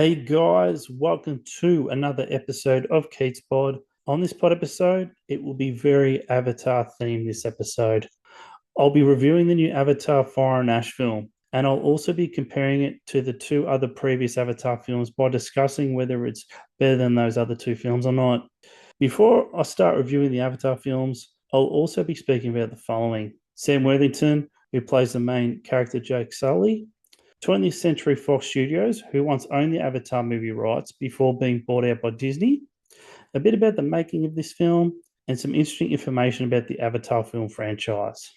Hey guys, welcome to another episode of Keats Pod. On this pod episode, it will be very Avatar themed this episode. I'll be reviewing the new Avatar Fire and Ash film, and I'll also be comparing it to the two other previous Avatar films by discussing whether it's better than those other two films or not. Before I start reviewing the Avatar films, I'll also be speaking about the following: Sam Worthington, who plays the main character Jake Sully; 20th Century Fox Studios, who once owned the Avatar movie rights before being bought out by Disney; a bit about the making of this film; and some interesting information about the Avatar film franchise.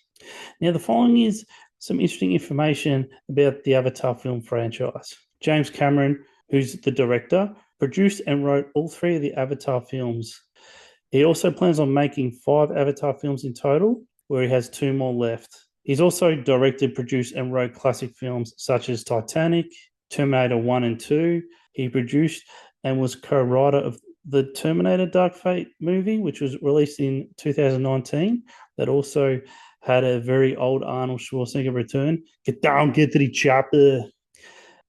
Now, the following is some interesting information about the Avatar film franchise. James Cameron, who's the director, produced and wrote all three of the Avatar films. He also plans on making 5 Avatar films in total, where he has 2 more left. He's also directed, produced, and wrote classic films such as Titanic, Terminator 1 and 2. He produced and was co-writer of the Terminator Dark Fate movie, which was released in 2019, that also had a very old Arnold Schwarzenegger return. Get down, get to the chopper.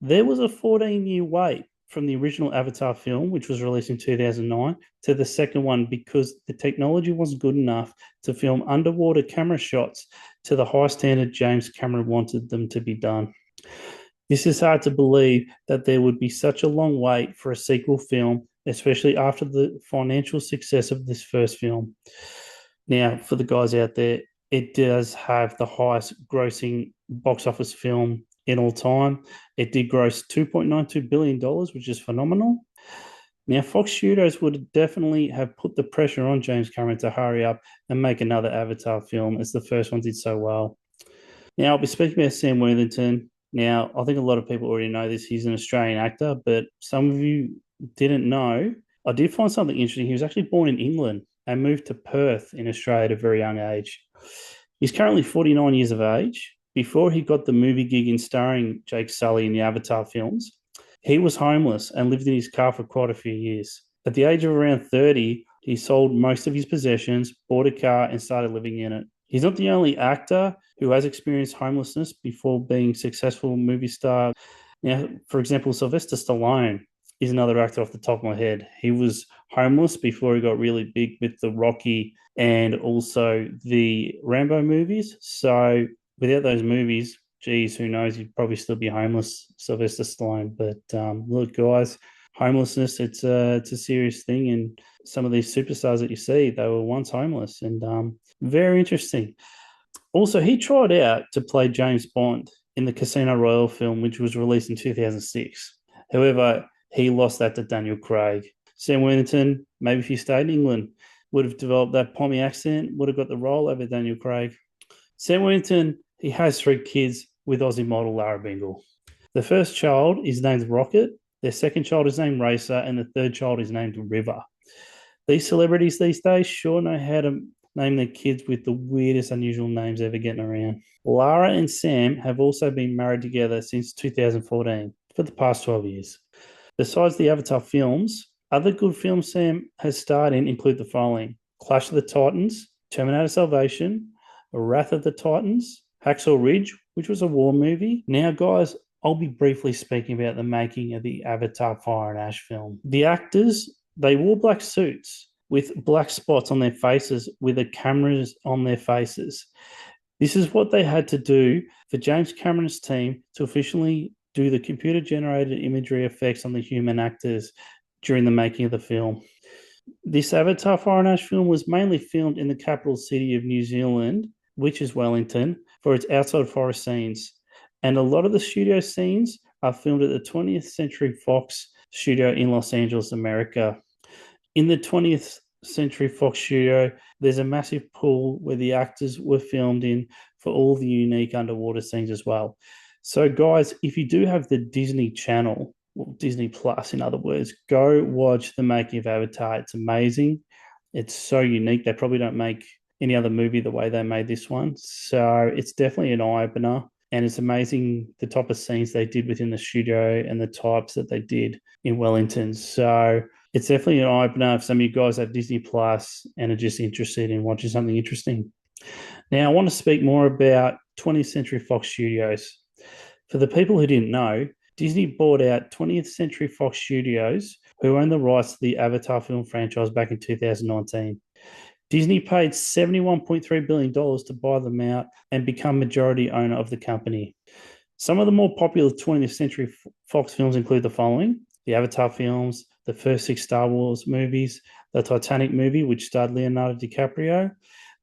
There was a 14-year wait from the original Avatar film, which was released in 2009, to the second one because the technology wasn't good enough to film underwater camera shots to the high standard James Cameron wanted them to be done. This is hard to believe that there would be such a long wait for a sequel film, especially after the financial success of this first film. Now, for the guys out there, it does have the highest grossing box office film in all time. It did gross $2.92 billion, which is phenomenal. Now, Fox Studios would definitely have put the pressure on James Cameron to hurry up and make another Avatar film, as the first one did so well. Now, I'll be speaking about Sam Worthington. Now, I think a lot of people already know this. He's an Australian actor, but some of you didn't know. I did find something interesting. He was actually born in England and moved to Perth in Australia at a very young age. He's currently 49 years of age. Before he got the movie gig in starring Jake Sully in the Avatar films, he was homeless and lived in his car for quite a few years. At the age of around 30, he sold most of his possessions, bought a car, and started living in it. He's not the only actor who has experienced homelessness before being a successful movie star. Now, for example, Sylvester Stallone is another actor off the top of my head. He was homeless before he got really big with the Rocky and also the Rambo movies. So without those movies, geez, who knows? He'd probably still be homeless, Sylvester Stallone. But look, guys, homelessness, it's a serious thing. And some of these superstars that you see, they were once homeless, and very interesting. Also, he tried out to play James Bond in the Casino Royale film, which was released in 2006. However, he lost that to Daniel Craig. Sam Worthington, maybe if he stayed in England, would have developed that Pommy accent, would have got the role over Daniel Craig. Sam Worthington, he has 3 kids with Aussie model Lara Bingle. The first child is named Rocket, their second child is named Racer, and the third child is named River. These celebrities these days sure know how to name their kids with the weirdest, unusual names ever getting around. Lara and Sam have also been married together since 2014 for the past 12 years. Besides the Avatar films, other good films Sam has starred in include the following: Clash of the Titans, Terminator Salvation, Wrath of the Titans, Hacksaw Ridge, which was a war movie. Now, guys, I'll be briefly speaking about the making of the Avatar Fire and Ash film. The actors, they wore black suits with black spots on their faces with the cameras on their faces. This is what they had to do for James Cameron's team to officially do the computer-generated imagery effects on the human actors during the making of the film. This Avatar Fire and Ash film was mainly filmed in the capital city of New Zealand, which is Wellington, for its outside forest scenes. And a lot of the studio scenes are filmed at the 20th Century Fox studio in Los Angeles, America. In the 20th Century Fox studio, there's a massive pool where the actors were filmed in for all the unique underwater scenes as well. So, guys, if you do have the Disney Channel, or Disney Plus, in other words, go watch the making of Avatar. It's amazing. It's so unique. They probably don't make any other movie the way they made this one. So it's definitely an eye-opener. And it's amazing the type of scenes they did within the studio and the types that they did in Wellington. So it's definitely an eye-opener if some of you guys have Disney Plus and are just interested in watching something interesting. Now, I want to speak more about 20th Century Fox Studios. For the people who didn't know, Disney bought out 20th Century Fox Studios, who owned the rights to the Avatar film franchise back in 2019. Disney paid $71.3 billion to buy them out and become majority owner of the company. Some of the more popular 20th Century Fox films include the following: the Avatar films, the first 6 Star Wars movies, the Titanic movie, which starred Leonardo DiCaprio,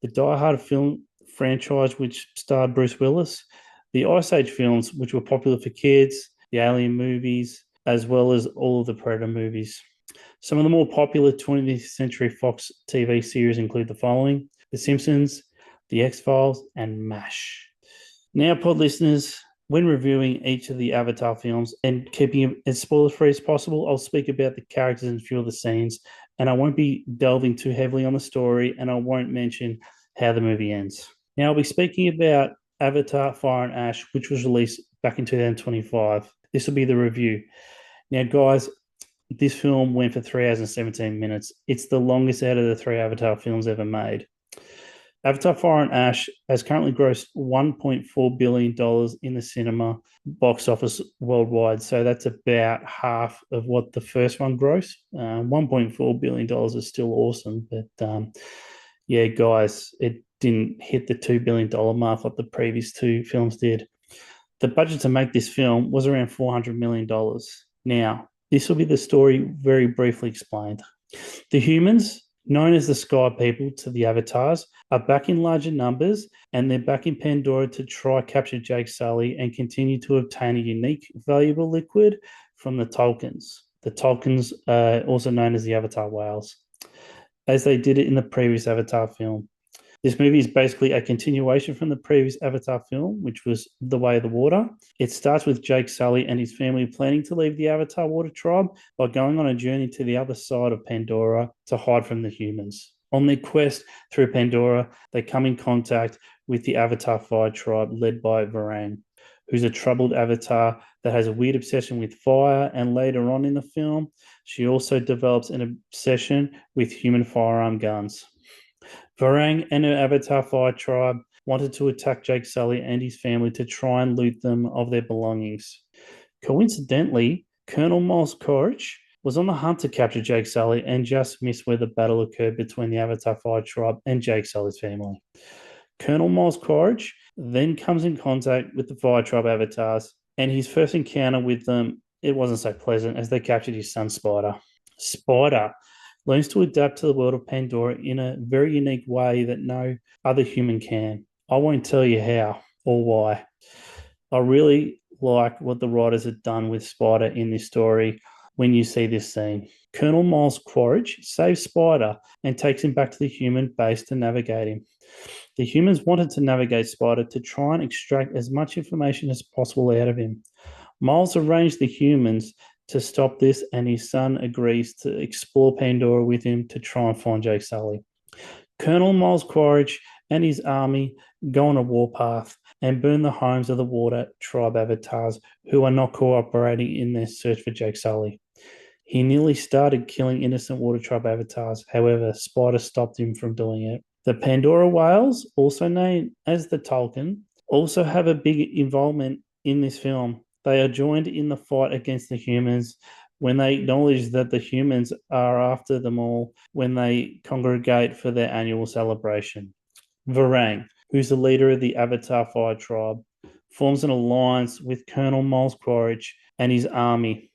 the Die Hard film franchise, which starred Bruce Willis, the Ice Age films, which were popular for kids, the Alien movies, as well as all of the Predator movies. Some of the more popular 20th Century Fox TV series include the following: The Simpsons, The X-Files, and MASH. Now, pod listeners, when reviewing each of the Avatar films and keeping it as spoiler-free as possible, I'll speak about the characters and a few of the scenes, and I won't be delving too heavily on the story, and I won't mention how the movie ends. Now, I'll be speaking about Avatar Fire and Ash, which was released back in 2025. This will be the review. Now, guys, this film went for 3 hours and 17 minutes. It's the longest out of the 3 Avatar films ever made. Avatar Fire and Ash has currently grossed $1.4 billion in the cinema box office worldwide. So that's about half of what the first one grossed. $1.4 billion is still awesome. But yeah, guys, it didn't hit the $2 billion mark like the previous 2 films did. The budget to make this film was around $400 million. Now, this will be the story very briefly explained. The humans, known as the Sky People to the Avatars, are back in larger numbers, and they're back in Pandora to try capture Jake Sully and continue to obtain a unique, valuable liquid from the Tolkiens. The Tolkiens are also known as the Avatar whales, as they did it in the previous Avatar film. This movie is basically a continuation from the previous Avatar film, which was The Way of the Water. It starts with Jake Sully and his family planning to leave the Avatar water tribe by going on a journey to the other side of Pandora to hide from the humans. On their quest through Pandora, they come in contact with the Avatar fire tribe led by Varang, who's a troubled avatar that has a weird obsession with fire, and later on in the film, she also develops an obsession with human firearm guns. Varang and her Avatar Fire tribe wanted to attack Jake Sully and his family to try and loot them of their belongings. Coincidentally, Colonel Miles Corich was on the hunt to capture Jake Sully and just missed where the battle occurred between the Avatar Fire tribe and Jake Sully's family. Colonel Miles Corich then comes in contact with the Fire tribe avatars, and his first encounter with them, it wasn't so pleasant as they captured his son Spider. Spider learns to adapt to the world of Pandora in a very unique way that no other human can. I won't tell you how or why. I really like what the writers have done with Spider in this story when you see this scene. Colonel Miles Quaritch saves Spider and takes him back to the human base to navigate him. The humans wanted to navigate Spider to try and extract as much information as possible out of him. Miles arranged the humans to stop this, and his son agrees to explore Pandora with him to try and find Jake Sully. Colonel Miles Quaritch and his army go on a warpath and burn the homes of the water tribe avatars who are not cooperating in their search for Jake Sully. He nearly started killing innocent water tribe avatars. However, Spider stopped him from doing it. The Pandora whales, also known as the Tolkien, also have a big involvement in this film. They are joined in the fight against the humans when they acknowledge that the humans are after them all when they congregate for their annual celebration. Varang, who's the leader of the Avatar Fire tribe, forms an alliance with Colonel Miles Quaritch and his army.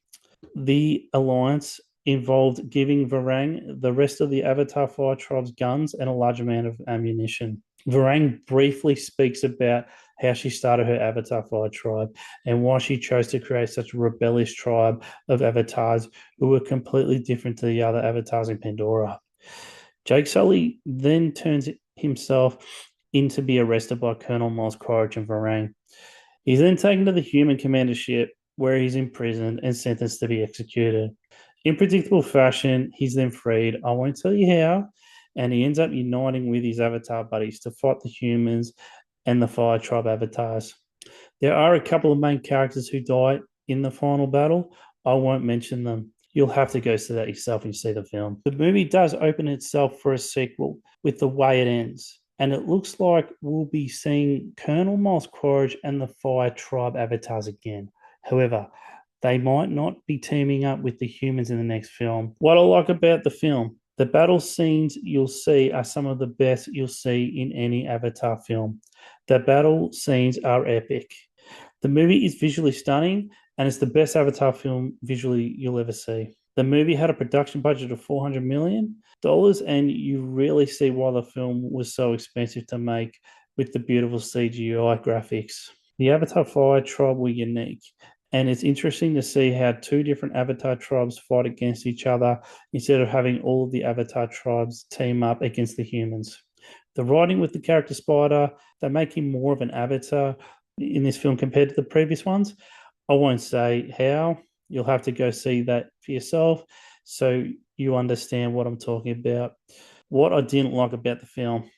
The alliance involved giving Varang the rest of the Avatar Fire tribe's guns and a large amount of ammunition. Varang briefly speaks about how she started her Avatar Fire tribe and why she chose to create such a rebellious tribe of avatars who were completely different to the other avatars in Pandora. Jake Sully then turns himself in to be arrested by Colonel Miles Quaritch and Varang. He's then taken to the human commander ship where he's imprisoned and sentenced to be executed. In predictable fashion, he's then freed. I won't tell you how, and he ends up uniting with his avatar buddies to fight the humans and the Fire Tribe avatars. There are a couple of main characters who die in the final battle. I won't mention them. You'll have to go see that yourself when you see the film. The movie does open itself for a sequel with the way it ends, and it looks like we'll be seeing Colonel Miles Quaritch and the Fire Tribe avatars again. However, They might not be teaming up with the humans in the next film. What I like about the film, the battle scenes you'll see are some of the best you'll see in any Avatar film. The battle scenes are epic. The movie is visually stunning and it's the best Avatar film visually you'll ever see. The movie had a production budget of $400 million, and you really see why the film was so expensive to make with the beautiful CGI graphics. The Avatar Fire Tribe were unique, and it's interesting to see how two different Avatar tribes fight against each other instead of having all of the Avatar tribes team up against the humans. The writing with the character Spider, they make him more of an Avatar in this film compared to the previous ones. I won't say how. You'll have to go see that for yourself so you understand what I'm talking about. What I didn't like about the film,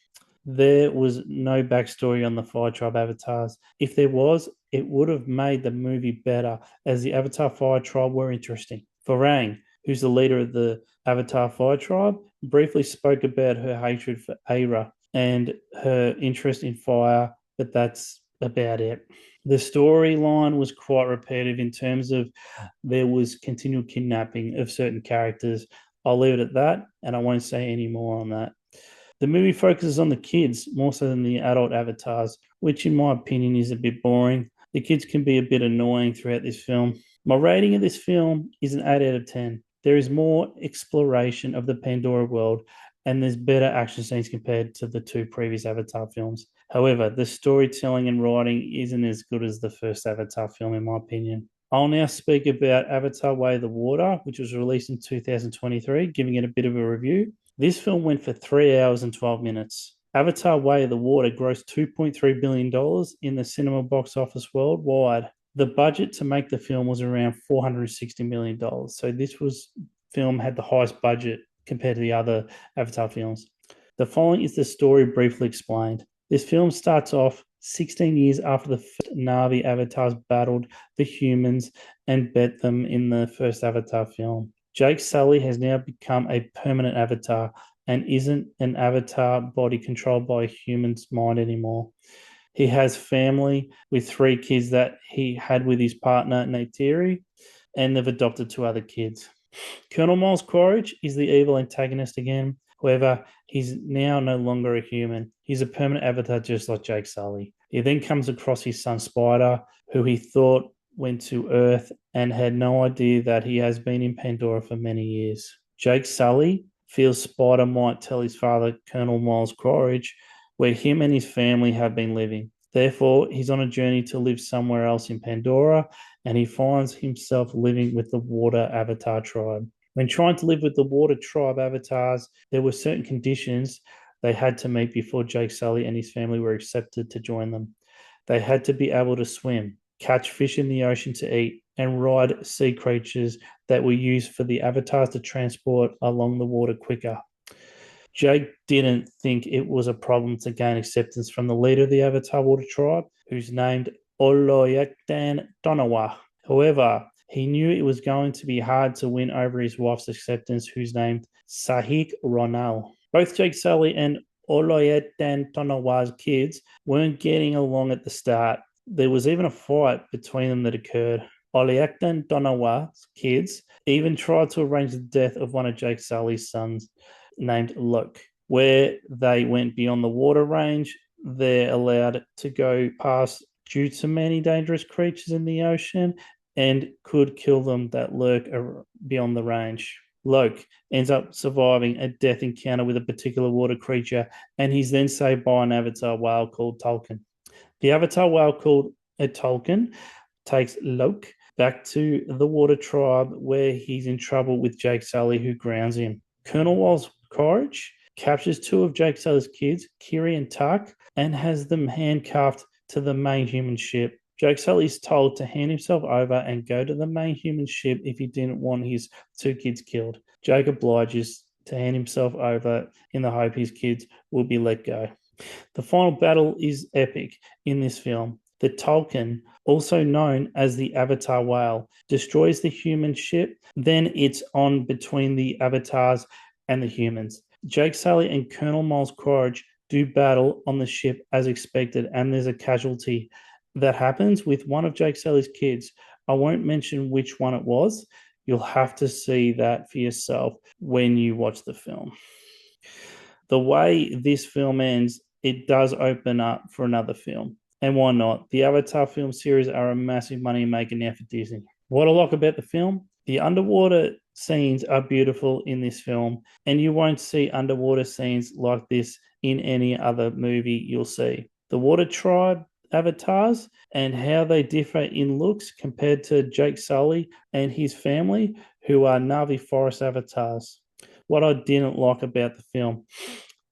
there was no backstory on the Fire Tribe avatars. If there was, it would have made the movie better, as the Avatar Fire Tribe were interesting. Farang, who's the leader of the Avatar Fire Tribe, briefly spoke about her hatred for Aira and her interest in fire, but that's about it. The storyline was quite repetitive in terms of there was continual kidnapping of certain characters. I'll leave it at that, and I won't say any more on that. The movie focuses on the kids more so than the adult avatars, which, in my opinion, is a bit boring. The kids can be a bit annoying throughout this film. My rating of this film is an 8 out of 10. There is more exploration of the Pandora world, and there's better action scenes compared to the two previous Avatar films. However, the storytelling and writing isn't as good as the first Avatar film, in my opinion. I'll now speak about Avatar Way of the Water, which was released in 2023, giving it a bit of a review. This film went for 3 hours and 12 minutes. Avatar Way of the Water grossed $2.3 billion in the cinema box office worldwide. The budget to make the film was around $460 million. So this film had the highest budget compared to the other Avatar films. The following is the story briefly explained. This film starts off 16 years after the first Na'vi avatars battled the humans and bet them in the first Avatar film. Jake Sully has now become a permanent avatar and isn't an avatar body controlled by a human's mind anymore. He has family with 3 kids that he had with his partner, Neytiri, and they've adopted 2 other kids. Colonel Miles Quaritch is the evil antagonist again. However, he's now no longer a human. He's a permanent avatar just like Jake Sully. He then comes across his son Spider, who he thought went to Earth and had no idea that he has been in Pandora for many years. Jake Sully feels Spider might tell his father, Colonel Miles Quaritch, where him and his family have been living. Therefore, he's on a journey to live somewhere else in Pandora, and he finds himself living with the Water Avatar tribe. When trying to live with the Water tribe avatars, there were certain conditions they had to meet before Jake Sully and his family were accepted to join them. They had to be able to swim, catch fish in the ocean to eat, and ride sea creatures that were used for the avatars to transport along the water quicker. Jake didn't think it was a problem to gain acceptance from the leader of the Avatar Water tribe, who's named Oloyaktan Donawa. However, he knew it was going to be hard to win over his wife's acceptance, who's named Sahik Ronal. Both Jake Sully and Oloyaktan Donawa's kids weren't getting along at the start. There was even a fight between them that occurred. Oloyaktan Donawa's kids even tried to arrange the death of one of Jake Sully's sons, named Luke. Where they went beyond the water range, they're allowed to go past due to many dangerous creatures in the ocean and could kill them that lurk beyond the range. Luke ends up surviving a death encounter with a particular water creature, and he's then saved by an avatar whale called Tolkien. The avatar whale called Tolkien takes Luke back to the water tribe where he's in trouble with Jake Sully, who grounds him. Colonel Miles Quaritch captures 2 of Jake Sully's kids, Kiri and Tuck, and has them handcuffed to the main human ship. Jake Sully is told to hand himself over and go to the main human ship if he didn't want his 2 kids killed. Jake obliges to hand himself over in the hope his kids will be let go. The final battle is epic in this film. The Tolkien, also known as the Avatar Whale, destroys the human ship. Then it's on between the avatars and the humans. Jake Sully and Colonel Miles Quaritch do battle on the ship as expected, and there's a casualty that happens with one of Jake Sully's kids, I won't mention which one it was. You'll have to see that for yourself when you watch the film. The way this film ends, it does open up for another film. And why not? The Avatar film series are a massive money maker now for Disney. What I like about the film, the underwater scenes are beautiful in this film, and you won't see underwater scenes like this in any other movie you'll see. The Water Tribe avatars and how they differ in looks compared to Jake Sully and his family, who are Navi Forest avatars. What I didn't like about the film,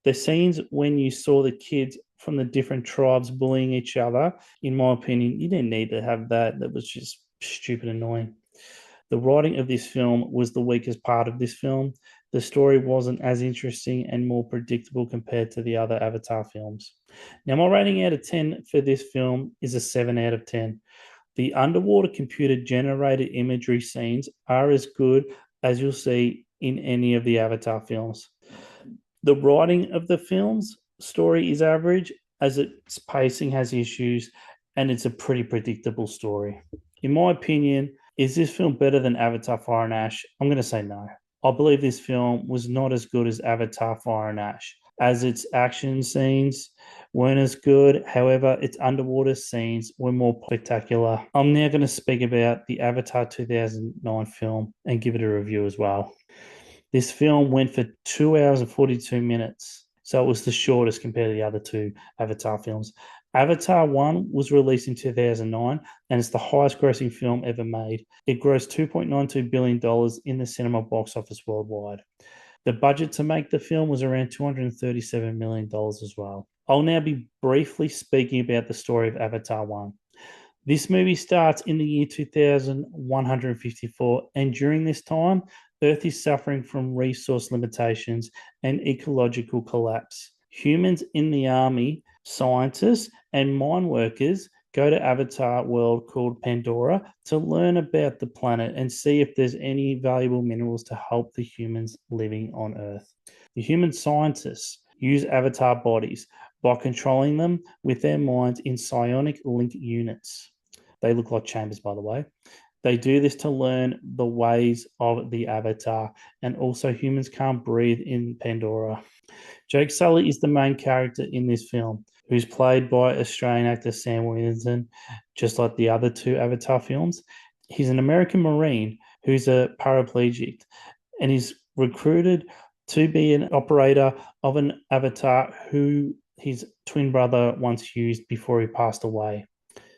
the scenes when you saw the kids from the different tribes bullying each other, in my opinion, you didn't need to have that. That was just stupid annoying. The writing of this film was the weakest part of this film. The story wasn't as interesting and more predictable compared to the other Avatar films. Now, my rating out of 10 for this film is a 7 out of 10. The underwater computer generated imagery scenes are as good as you'll see in any of the Avatar films. The writing of the film's story is average, as its pacing has issues, and it's a pretty predictable story. In my opinion, is this film better than Avatar Fire and Ash? I'm going to say no. I believe this film was not as good as Avatar Fire and Ash, as its action scenes weren't as good. However, its underwater scenes were more spectacular. I'm now going to speak about the Avatar 2009 film and give it a review as well. This film went for 2 hours and 42 minutes. So it was the shortest compared to the other two Avatar films. Avatar 1 was released in 2009 and it's the highest grossing film ever made. It grossed $2.92 billion in the cinema box office worldwide. The budget to make the film was around $237 million as well. I'll now be briefly speaking about the story of Avatar 1. This movie starts in the year 2154, and during this time, Earth is suffering from resource limitations and ecological collapse. Humans in the army, scientists, and mine workers go to Avatar world called Pandora to learn about the planet and see if there's any valuable minerals to help the humans living on Earth. The human scientists use Avatar bodies by controlling them with their minds in psionic link units. They look like chambers, by the way. They do this to learn the ways of the Avatar, and also humans can't breathe in Pandora. Jake Sully is the main character in this film, who's played by Australian actor Sam Worthington, just like the other two Avatar films. He's an American Marine who's a paraplegic, and he's recruited to be an operator of an Avatar who his twin brother once used before he passed away.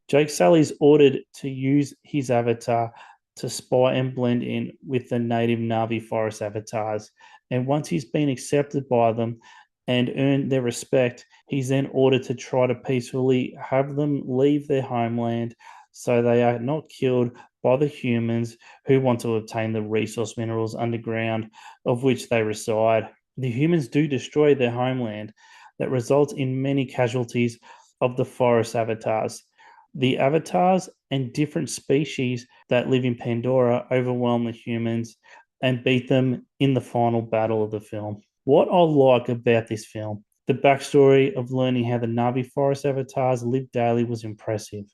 Jake Sully is ordered to use his avatar to spy and blend in with the native Navi forest avatars. And once he's been accepted by them and earned their respect, he's then ordered to try to peacefully have them leave their homeland so they are not killed by the humans who want to obtain the resource minerals underground of which they reside. The humans do destroy their homeland. That results in many casualties of the forest avatars. The avatars and different species that live in Pandora overwhelm the humans and beat them in the final battle of the film. What I like about this film, the backstory of learning how the Navi forest avatars live daily was impressive.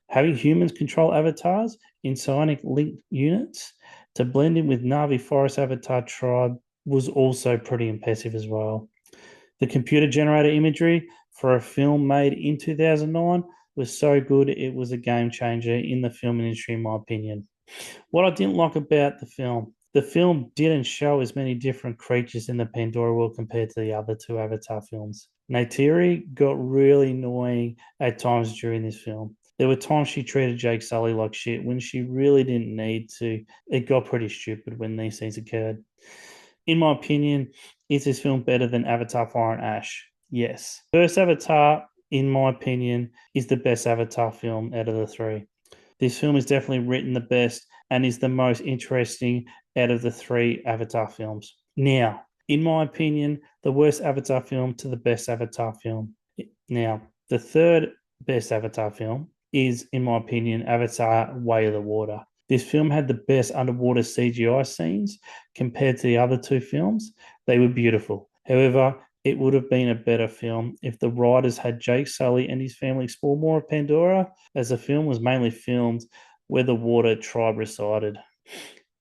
Having humans control avatars in psionic link units to blend in with Navi forest avatar tribe was also pretty impressive as well. The computer generated imagery for a film made in 2009 was so good it was a game changer in the film industry, in my opinion. What I didn't like about the film didn't show as many different creatures in the Pandora world compared to the other two Avatar films. Neytiri got really annoying at times during this film. There were times she treated Jake Sully like shit when she really didn't need to. It got pretty stupid when these things occurred. In my opinion, is this film better than Avatar Fire and Ash? Yes. First Avatar, in my opinion, is the best Avatar film out of the three. This film is definitely written the best and is the most interesting out of the three Avatar films. Now, in my opinion, the worst Avatar film to the best Avatar film. Now, the third best Avatar film is, in my opinion, Avatar Way of the Water. This film had the best underwater CGI scenes compared to the other two films. They were beautiful. However, it would have been a better film if the writers had Jake Sully and his family explore more of Pandora, as the film was mainly filmed where the water tribe resided.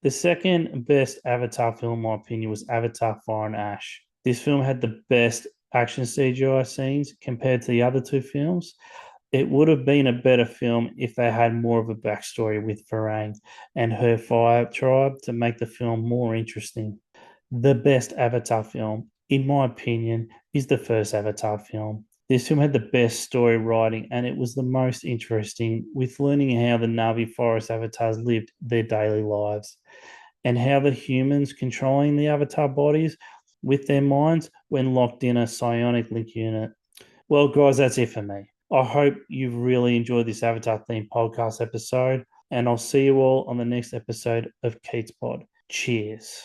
The second best Avatar film, in my opinion, was Avatar Fire and Ash. This film had the best action CGI scenes compared to the other two films. It would have been a better film if they had more of a backstory with Farang and her fire tribe to make the film more interesting. The best Avatar film, in my opinion, is the first Avatar film. This film had the best story writing and it was the most interesting with learning how the Na'vi forest avatars lived their daily lives and how the humans controlling the avatar bodies with their minds when locked in a psionic link unit. Well, guys, that's it for me. I hope you've really enjoyed this Avatar themed podcast episode, and I'll see you all on the next episode of Keats Pod. Cheers.